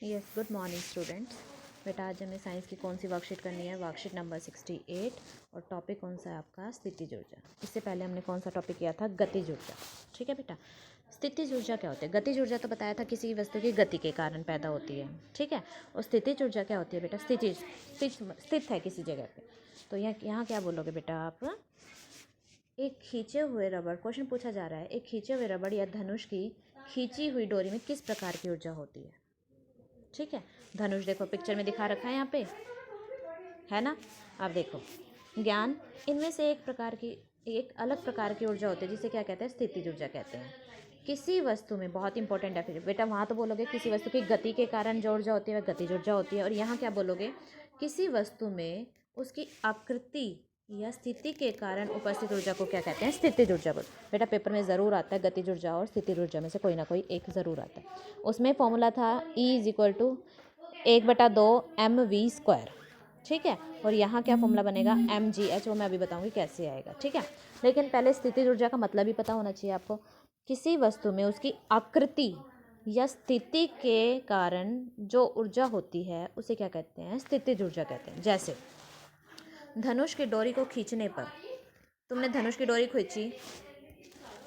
Yes, good morning students. बेटा आज हमें साइंस की कौन सी वर्कशीट करनी है? Worksheet number 68। और टॉपिक कौन सा है आपका? स्थितिज ऊर्जा। इससे पहले हमने कौन सा टॉपिक किया था? गतिज ऊर्जा। ठीक है बेटा। स्थितिज ऊर्जा क्या होती है? गतिज ऊर्जा तो बताया था किसी वस्तु की गति के कारण पैदा होती है। ठीक है। और स्थितिज ऊर्जा क्या होती है बेटा? स्थित है किसी जगह पे। तो यहाँ क्या बोलोगे बेटा आप? एक खींचे हुए रबड़, क्वेश्चन पूछा जा रहा है, एक खींचे हुए रबड़ या धनुष की खींची हुई डोरी में किस प्रकार की ऊर्जा होती है? ठीक है। धनुष देखो पिक्चर में दिखा रखा है यहाँ पे, है ना? अब देखो ज्ञान, इनमें से एक अलग प्रकार की ऊर्जा होती है जिसे क्या कहते हैं? स्थितिज ऊर्जा कहते हैं। किसी वस्तु में, बहुत इंपॉर्टेंट है फिर बेटा, वहाँ तो बोलोगे किसी वस्तु की गति के कारण जो ऊर्जा होती है वह गतिज ऊर्जा होती है। और यहाँ क्या बोलोगे? किसी वस्तु में उसकी आकृति या स्थिति के कारण उपस्थित ऊर्जा को क्या कहते हैं? स्थितिज ऊर्जा बोल। बेटा पेपर में ज़रूर आता है गतिज ऊर्जा और स्थितिज ऊर्जा में से कोई ना कोई एक ज़रूर आता है। उसमें फॉर्मूला था E=1/2mv²। ठीक है। और यहाँ क्या फॉर्मूला बनेगा? mgh। वो मैं अभी बताऊँगी कैसे आएगा। ठीक है। लेकिन पहले स्थितिज ऊर्जा का मतलब ही पता होना चाहिए आपको। किसी वस्तु में उसकी आकृति या स्थिति के कारण जो ऊर्जा होती है उसे क्या कहते हैं? स्थितिज ऊर्जा कहते हैं। जैसे धनुष की डोरी को खींचने पर, तुमने धनुष की डोरी खींची,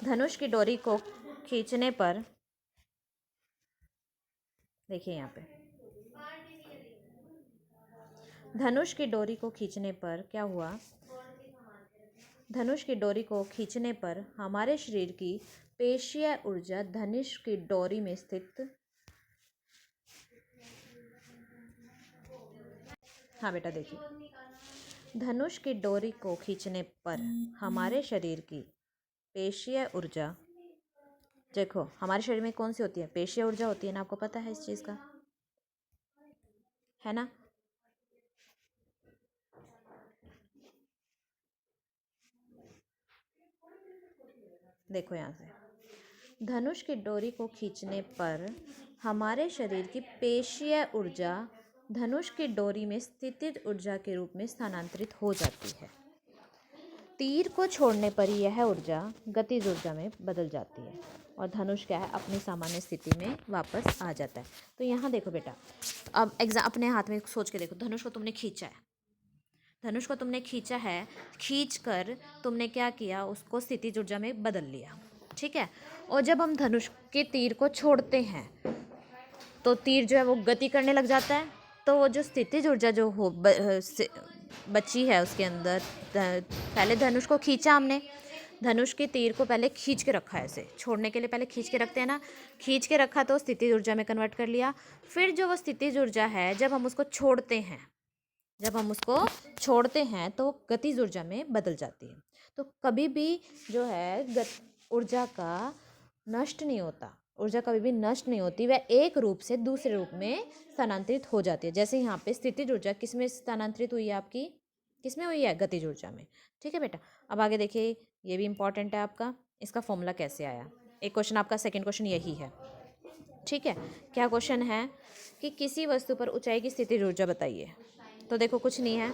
धनुष की डोरी को खींचने पर देखिए यहाँ पे, धनुष की डोरी को खींचने पर क्या हुआ? धनुष की डोरी को खींचने पर हमारे शरीर की पेशीय ऊर्जा धनुष की डोरी में स्थित, हाँ बेटा देखिए, धनुष की डोरी को खींचने पर हमारे शरीर की पेशीय ऊर्जा, देखो हमारे शरीर में कौन सी होती है? पेशीय ऊर्जा होती है ना, आपको पता है इस चीज़ का, है ना? देखो यहाँ से, धनुष की डोरी को खींचने पर हमारे शरीर की पेशीय ऊर्जा धनुष की डोरी में स्थितिज ऊर्जा के रूप में स्थानांतरित हो जाती है। तीर को छोड़ने पर यह ऊर्जा गतिज ऊर्जा में बदल जाती है और धनुष क्या है? अपनी सामान्य स्थिति में वापस आ जाता है। तो यहाँ देखो बेटा, अब अपने हाथ में सोच के देखो, धनुष को तुमने खींचा है, धनुष को तुमने खींचा है, खींच कर तुमने क्या किया? उसको स्थितिज ऊर्जा में बदल लिया। ठीक है। और जब हम धनुष के तीर को छोड़ते हैं तो तीर जो है वो गति करने लग जाता है। तो वो जो स्थितिज ऊर्जा जो बची है उसके अंदर, पहले धनुष को खींचा हमने, धनुष के तीर को पहले खींच के रखा है, ऐसे छोड़ने के लिए पहले खींच के रखते हैं ना, खींच के रखा तो स्थितिज ऊर्जा में कन्वर्ट कर लिया। फिर जो वो स्थितिज ऊर्जा है जब हम उसको छोड़ते हैं, तो गतिज ऊर्जा में बदल जाती है। तो कभी भी जो है ऊर्जा का नष्ट नहीं होता, ऊर्जा कभी भी नष्ट नहीं होती, वह एक रूप से दूसरे रूप में स्थानांतरित हो जाती है। जैसे यहाँ पे स्थितिज ऊर्जा किस में स्थानांतरित हुई है आपकी? किस में हुई है? गतिज ऊर्जा में। ठीक है बेटा। अब आगे देखिए, ये भी इंपॉर्टेंट है आपका, इसका फॉर्मूला कैसे आया। एक क्वेश्चन आपका, सेकेंड क्वेश्चन यही है। ठीक है। क्या क्वेश्चन है कि किसी वस्तु पर ऊंचाई की स्थितिज ऊर्जा बताइए। तो देखो कुछ नहीं है,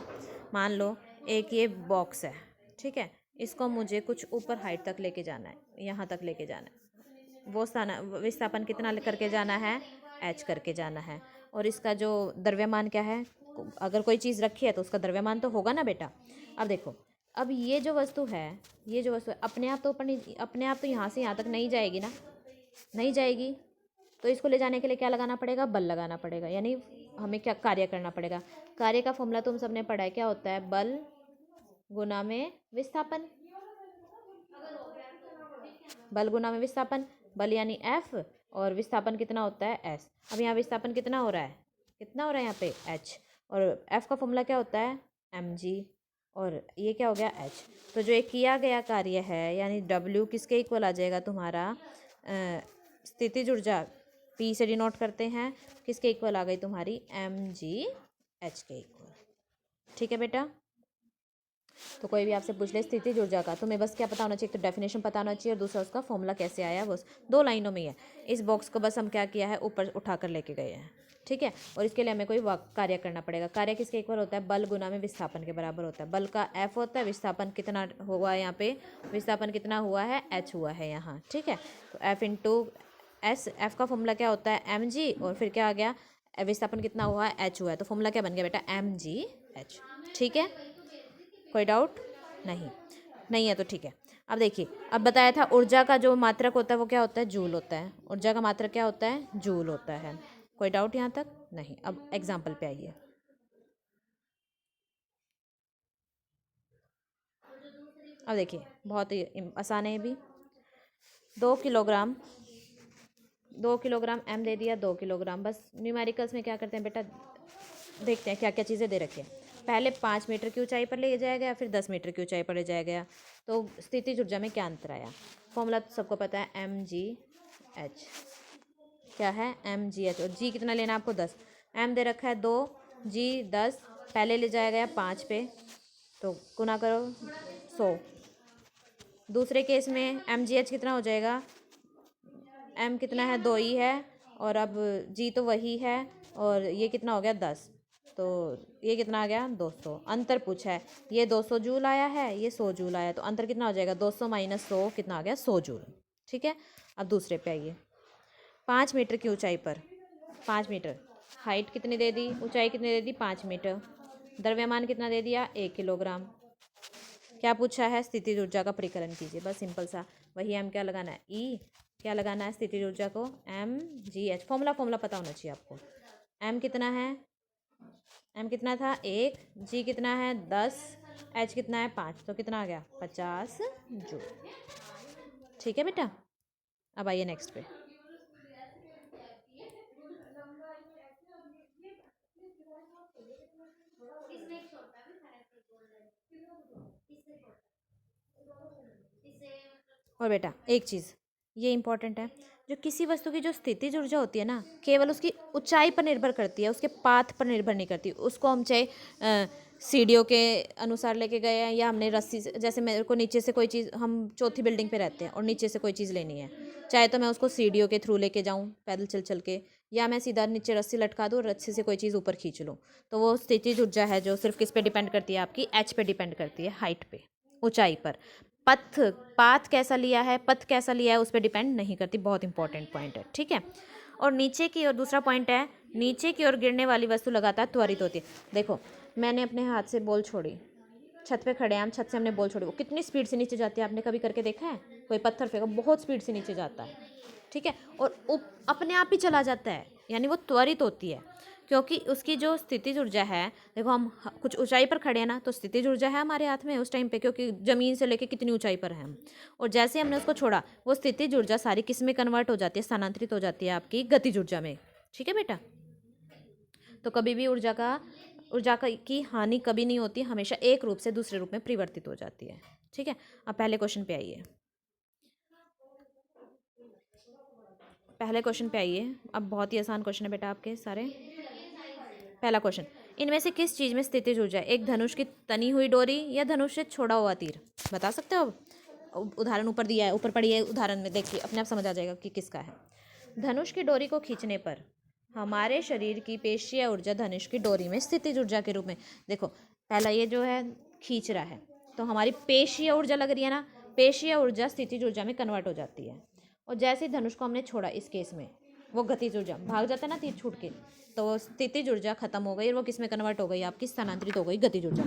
मान लो एक ये बॉक्स है, ठीक है, इसको मुझे कुछ ऊपर हाइट तक लेके जाना है, यहाँ तक लेके जाना है। वो विस्थापन कितना करके जाना है? h करके जाना है। और इसका जो द्रव्यमान क्या है? अगर कोई चीज़ रखी है तो उसका द्रव्यमान तो होगा ना बेटा। अब देखो, अब ये जो वस्तु है अपने आप तो ऊपर नहीं, अपने आप तो यहाँ से यहाँ तक नहीं जाएगी ना, नहीं जाएगी। तो इसको ले जाने के लिए क्या लगाना पड़ेगा? बल लगाना पड़ेगा, यानी हमें क्या कार्य करना पड़ेगा? कार्य का फॉर्मूला तुम सबने पढ़ा है, क्या होता है? बल गुना में विस्थापन, बल गुना में विस्थापन, बल यानी F और विस्थापन कितना होता है? S। अब यहाँ विस्थापन कितना हो रहा है? कितना हो रहा है यहाँ पे? H। और F का फॉर्मूला क्या होता है? mg। और ये क्या हो गया? H। तो जो एक किया गया कार्य है यानी W किसके इक्वल आ जाएगा तुम्हारा? स्थितिज ऊर्जा P से डिनोट करते हैं, किसके इक्वल आ गई तुम्हारी? mgh के इक्वल। ठीक है बेटा। तो कोई भी आपसे पूछ ले स्थितिज ऊर्जा का, तुम्हें बस क्या पता होना चाहिए? तो डेफिनेशन पता होना चाहिए और दूसरा उसका फॉर्मूला कैसे आया, बस 2 लाइनों में ही है। इस बॉक्स को बस हम क्या किया है? ऊपर उठा कर लेके गए हैं। ठीक है। और इसके लिए हमें कोई कार्य करना पड़ेगा। कार्य किसके इक्वल होता है? बल गुना में विस्थापन के बराबर होता है। बल का F होता है, विस्थापन कितना हुआ है यहाँ पे? विस्थापन कितना हुआ है? H हुआ है यहाँ। ठीक है। तो F इंटू S, F का फॉर्मूला क्या होता है? mg। और फिर क्या आ गया? विस्थापन कितना हुआ है, h हुआ है, तो फॉर्मूला क्या बन गया बेटा, mgh। ठीक है, कोई डाउट नहीं, नहीं है तो ठीक है। अब देखिए, अब बताया था ऊर्जा का जो मात्रक होता है वो क्या होता है, जूल होता है। ऊर्जा का मात्रक क्या होता है, जूल होता है। कोई डाउट यहाँ तक नहीं। अब एग्जाम्पल पे आइए। अब देखिए, बहुत ही आसान है ये भी। 2 किलोग्राम, 2 किलोग्राम एम दे दिया, 2 किलोग्राम। बस न्यूमेरिकल्स में क्या करते हैं बेटा, देखते हैं क्या क्या चीज़ें दे रखी हैं। पहले 5 मीटर की ऊंचाई पर ले जाया गया, फिर 10 मीटर की ऊंचाई पर ले जाया गया, तो स्थितिज ऊर्जा में क्या अंतर आया। फॉर्मूला तो सबको पता है, mgh। क्या है, mgh। और g कितना लेना है आपको, 10। m दे रखा है 2, g 10, पहले ले जाया गया 5 पे, तो गुना करो 100। दूसरे केस में mgh कितना हो जाएगा, m कितना है, 2 ही है, और अब g तो वही है, और ये कितना हो गया 10, तो ये कितना आ गया 200। अंतर पूछा है, ये 200 जूल आया है, ये 100 जूल आया, तो अंतर कितना हो जाएगा, 200 माइनस 100 कितना आ गया, 100 जूल। ठीक है, अब दूसरे पे आइए। 5 मीटर की ऊंचाई पर, 5 मीटर हाइट कितनी दे दी, ऊंचाई कितनी दे दी, 5 मीटर। द्रव्यमान कितना दे दिया, 1 किलोग्राम। क्या पूछा है, स्थितिज ऊर्जा का परिकलन कीजिए। बस सिंपल सा, वही एम क्या लगाना है, ई क्या लगाना है, स्थितिज ऊर्जा को mgh। फॉर्मूला पता होना चाहिए आपको। m कितना है, m कितना था 1, g कितना है 10, h कितना है 5, तो कितना आ गया 50 जूल। ठीक है बेटा, अब आइए नेक्स्ट पे। और बेटा एक चीज़ ये इंपॉर्टेंट है, जो किसी वस्तु की जो स्थितिज ऊर्जा होती है ना, केवल उसकी ऊंचाई पर निर्भर करती है, उसके पाथ पर निर्भर नहीं करती। उसको हम चाहे सीढ़ियों के अनुसार लेके गए हैं, या हमने रस्सी से, जैसे मेरे को नीचे से कोई चीज़, हम चौथी बिल्डिंग पे रहते हैं और नीचे से कोई चीज़ लेनी है, चाहे तो मैं उसको सीढ़ियों के थ्रू लेके जाऊँ पैदल चल चल के, या मैं सीधा नीचे रस्सी लटका दूँ और रस्सी से कोई चीज़ ऊपर खींच लूँ, तो वो स्थितिज ऊर्जा है जो सिर्फ किस पे डिपेंड करती है, आपकी एच पे डिपेंड करती है, हाइट पे, ऊंचाई पर। पथ, पाथ कैसा लिया है, पथ कैसा लिया है, उस पर डिपेंड नहीं करती। बहुत इंपॉर्टेंट पॉइंट है। ठीक है, और नीचे की ओर दूसरा पॉइंट है, नीचे की ओर गिरने वाली वस्तु लगातार त्वरित होती है। देखो, मैंने अपने हाथ से बॉल छोड़ी, छत पे खड़े हैं हम, छत से हमने बॉल छोड़ी, वो कितनी स्पीड से नीचे जाती है, आपने कभी करके देखा है, कोई पत्थर फेंको बहुत स्पीड से नीचे जाता है। ठीक है, और अपने आप ही चला जाता है, यानी वो त्वरित होती है, क्योंकि उसकी जो स्थितिज ऊर्जा है, देखो हम कुछ ऊंचाई पर खड़े हैं ना, तो स्थितिज ऊर्जा है हमारे हाथ में उस टाइम पे, क्योंकि ज़मीन से लेके कितनी ऊंचाई पर है हम, और जैसे हमने उसको छोड़ा, वो स्थितिज ऊर्जा सारी किस में कन्वर्ट हो जाती है, स्थानांतरित हो जाती है आपकी गतिज ऊर्जा में। ठीक है बेटा, तो कभी भी की हानि कभी नहीं होती, हमेशा एक रूप से दूसरे रूप में परिवर्तित हो जाती है। ठीक है, अब पहले क्वेश्चन पे आइए। पहले क्वेश्चन पे आइए, अब बहुत ही आसान क्वेश्चन है बेटा आपके सारे। पहला क्वेश्चन, इनमें से किस चीज़ में स्थितिज ऊर्जा है, एक धनुष की तनी हुई डोरी या धनुष से छोड़ा हुआ तीर, बता सकते हो। उदाहरण ऊपर दिया है, ऊपर पढ़िए उदाहरण में, देखिए अपने आप समझ आ जाएगा कि किसका है। धनुष की डोरी को खींचने पर हमारे शरीर की पेशीय ऊर्जा धनुष की डोरी में स्थितिज ऊर्जा के रूप में, देखो पहला ये जो है खींच रहा है, तो हमारी पेशीय ऊर्जा लग रही है ना, पेशीय ऊर्जा स्थितिज ऊर्जा में कन्वर्ट हो जाती है, और जैसे ही धनुष को हमने छोड़ा, इस केस में वो गतिज ऊर्जा भाग जाता है ना तीर छूट के, तो वो स्थितिज ऊर्जा खत्म हो गई और वो किस में कन्वर्ट हो गई, आपकी स्थानांतरित हो गई गतिज ऊर्जा।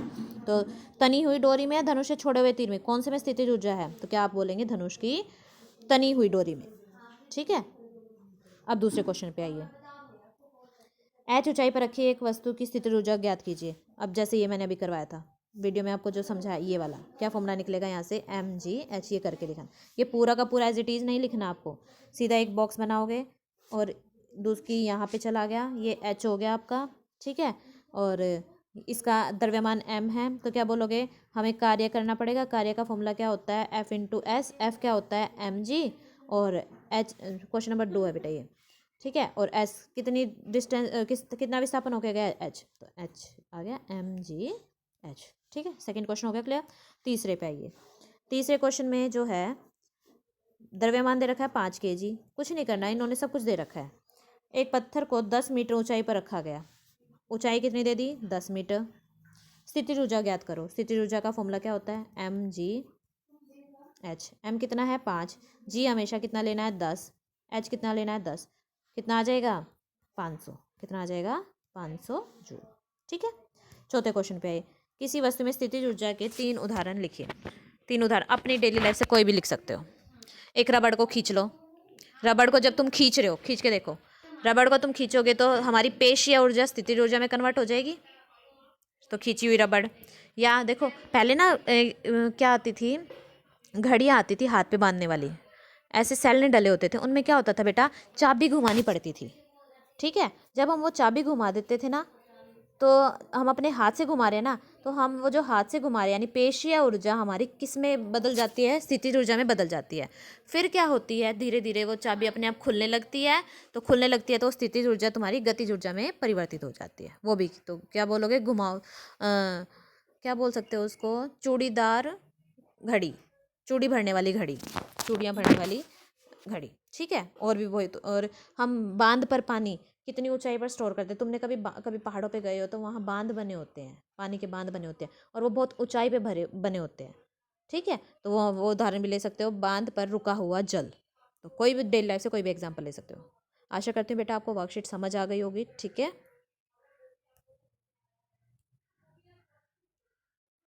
तो तनी हुई डोरी में या धनुष से छोड़े हुए तीर में कौन से में स्थितिज ऊर्जा है, तो क्या आप बोलेंगे, धनुष की तनी हुई डोरी में। ठीक है, अब दूसरे क्वेश्चन पे आइए। एच ऊंचाई पर रखी एक वस्तु की स्थितिज ऊर्जा ज्ञात कीजिए। अब जैसे ये मैंने अभी करवाया था वीडियो में, आपको जो समझाया ये वाला, क्या फॉर्मूला निकलेगा यहाँ से, mgh, ये करके लिखना। ये पूरा का पूरा एज इट इज़ नहीं लिखना आपको, सीधा एक बॉक्स बनाओगे और दूसरी यहाँ पे चला गया, ये h हो गया आपका। ठीक है, और इसका द्रव्यमान m है, तो क्या बोलोगे, हमें कार्य करना पड़ेगा। कार्य का फॉर्मूला क्या होता है, F इंटू एस, एफ क्या होता है mg, और h क्वेश्चन नंबर 2 है बेटा ये। ठीक है, और s कितनी डिस्टेंस, कितना विस्थापन हो गया h, तो h आ गया mgh। ठीक है, सेकंड क्वेश्चन हो गया क्लियर। तीसरे पे आइए। तीसरे क्वेश्चन में जो है द्रव्यमान दे रखा है 5 kg, कुछ नहीं करना, इन्होंने सब कुछ दे रखा है। एक पत्थर को 10 मीटर ऊंचाई पर रखा गया, ऊंचाई कितनी दे दी, 10 मीटर। स्थितिज ऊर्जा ज्ञात करो। स्थितिज ऊर्जा का फॉर्मूला क्या होता है, mgh। m कितना है 5, g हमेशा कितना लेना है 10, h कितना लेना है 10, कितना आ जाएगा 500, कितना आ जाएगा 500 जूल। ठीक है, चौथे क्वेश्चन पे आइए। किसी वस्तु में स्थितिज ऊर्जा के 3 उदाहरण लिखिए। 3 उदाहरण अपनी डेली लाइफ से कोई भी लिख सकते हो। एक रबड़ को खींच लो। रबड़ को जब तुम खींच रहे हो, खींच के देखो, रबड़ को तुम खींचोगे तो हमारी पेशीय ऊर्जा स्थितिज ऊर्जा में कन्वर्ट हो जाएगी, तो खींची हुई रबड़। या देखो पहले ना क्या आती थी, घड़ियाँ आती थी हाथ पे बांधने वाली, ऐसे सेल नहीं डले होते थे, उनमें क्या होता था बेटा, चाबी घुमानी पड़ती थी। ठीक है, जब हम वो चाबी घुमा देते थे ना, तो हम अपने हाथ से घुमा रहे हैं ना, तो हम वो जो हाथ से घुमा रहे हैं यानी पेशीय ऊर्जा हमारी किस में बदल जाती है, स्थितिज ऊर्जा में बदल जाती है। फिर क्या होती है, धीरे धीरे वो चाबी अपने आप खुलने लगती है, तो खुलने लगती है तो स्थितिज ऊर्जा तुम्हारी गतिज ऊर्जा में परिवर्तित हो जाती है। वो भी तो क्या बोलोगे, घुमाओ क्या बोल सकते हो उसको, चूड़ीदार घड़ी, चूड़ी भरने वाली घड़ी, चूड़ियाँ भरने वाली घड़ी। ठीक है, और भी वही तो। और हम बांध पर पानी कितनी ऊंचाई पर स्टोर करते हैं, तुमने कभी पहाड़ों पे गए हो तो वहाँ बांध बने होते हैं, पानी के बांध बने होते हैं, और वो बहुत ऊंचाई पे भरे बने होते हैं। ठीक है, तो वो उदाहरण भी ले सकते हो, बांध पर रुका हुआ जल। तो कोई भी डेली लाइफ से कोई भी एग्जाम्पल ले सकते हो। आशा करती हूँ बेटा आपको वर्कशीट समझ आ गई होगी। ठीक है।